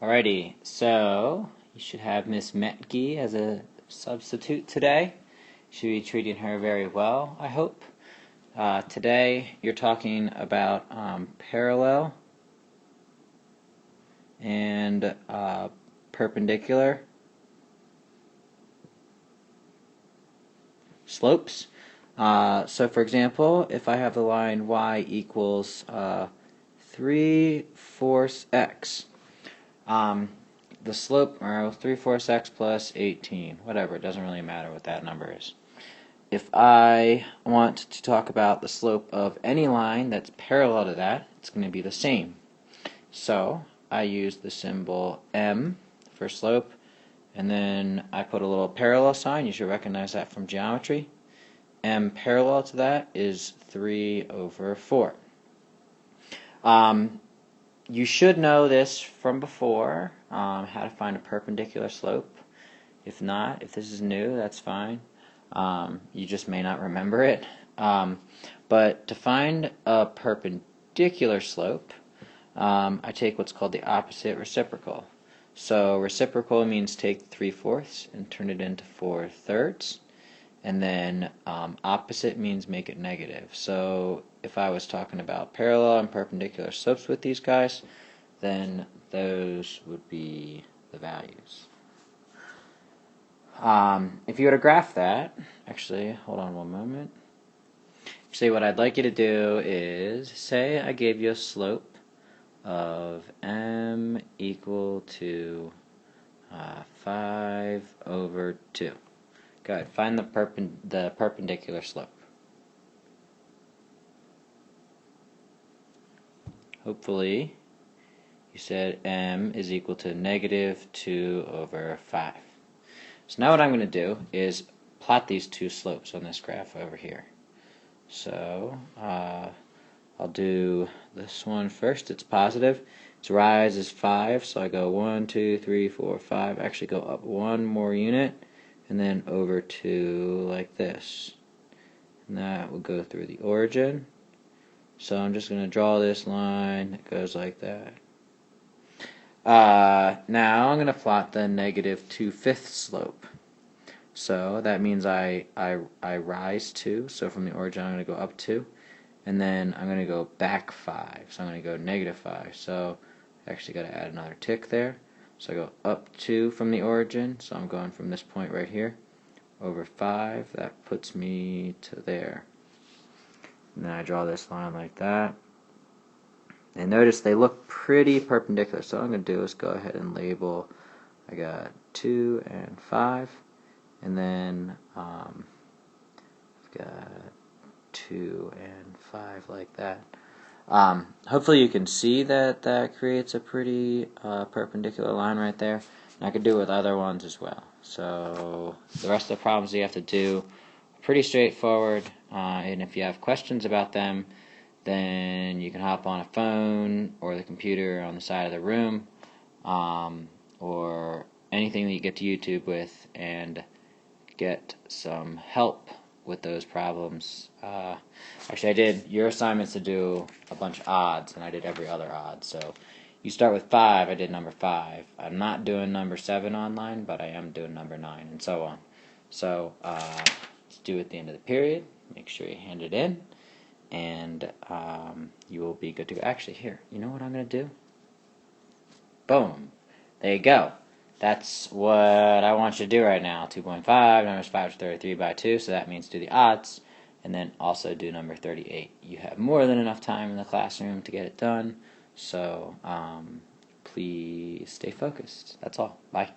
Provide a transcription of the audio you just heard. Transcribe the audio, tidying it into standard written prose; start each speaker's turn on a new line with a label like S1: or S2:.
S1: Alrighty, so you should have Miss Metke as a substitute today. Should be treating her very well, I hope. Today you're talking about parallel and perpendicular slopes. So for example, if I have the line y equals 3/4 x, the slope, or 3/4 x plus 18, whatever, it doesn't really matter what that number is. If I want to talk about the slope of any line that's parallel to that, it's going to be the same. So I use the symbol m for slope, and then I put a little parallel sign. You should recognize that from geometry. M parallel to that is 3/4. You should know this from before, how to find a perpendicular slope. If not, if this is new, that's fine. You just may not remember it. But to find a perpendicular slope, I take what's called the opposite reciprocal. So reciprocal means take 3/4 and turn it into 4/3. And then opposite means make it negative. So if I was talking about parallel and perpendicular slopes with these guys, then those would be the values. If you were to graph that, actually, hold on one moment. Actually, what I'd like you to do is, say I gave you a slope of m equal to 5/2. Go ahead, find the perpendicular slope. Hopefully, you said m is equal to -2/5. So now what I'm going to do is plot these two slopes on this graph over here. So I'll do this one first. It's positive. Its rise is 5, so I go 1, 2, 3, 4, 5. Actually go up one more unit, and then over 2 like this. And that will go through the origin. So I'm just going to draw this line that goes like that. Now I'm going to plot the -2/5 slope. So that means I rise 2. So from the origin I'm going to go up 2. And then I'm going to go back 5. So I'm going to go -5. So I actually got to add another tick there. So I go up 2 from the origin, so I'm going from this point right here, over 5, that puts me to there. And then I draw this line like that. And notice they look pretty perpendicular, so what I'm going to do is go ahead and label, I got 2 and 5, and then I've got 2 and 5 like that. Hopefully you can see that that creates a pretty perpendicular line right there. And I could do it with other ones as well. So the rest of the problems you have to do are pretty straightforward. And if you have questions about them, then you can hop on a phone or the computer on the side of the room, or anything that you get to YouTube with, and get some help with those problems. Actually, your assignment's to do a bunch of odds, and I did every other odd. So you start with 5, I did number 5. I'm not doing number 7 online, but I am doing number 9, and so on. So it's due at the end of the period. Make sure you hand it in, and you will be good to go. Actually, here, you know what I'm going to do? Boom. There you go. That's what I want you to do right now. 2.5, numbers 5 to 33 by 2, so that means do the odds, and then also do number 38. You have more than enough time in the classroom to get it done, so please stay focused. That's all. Bye.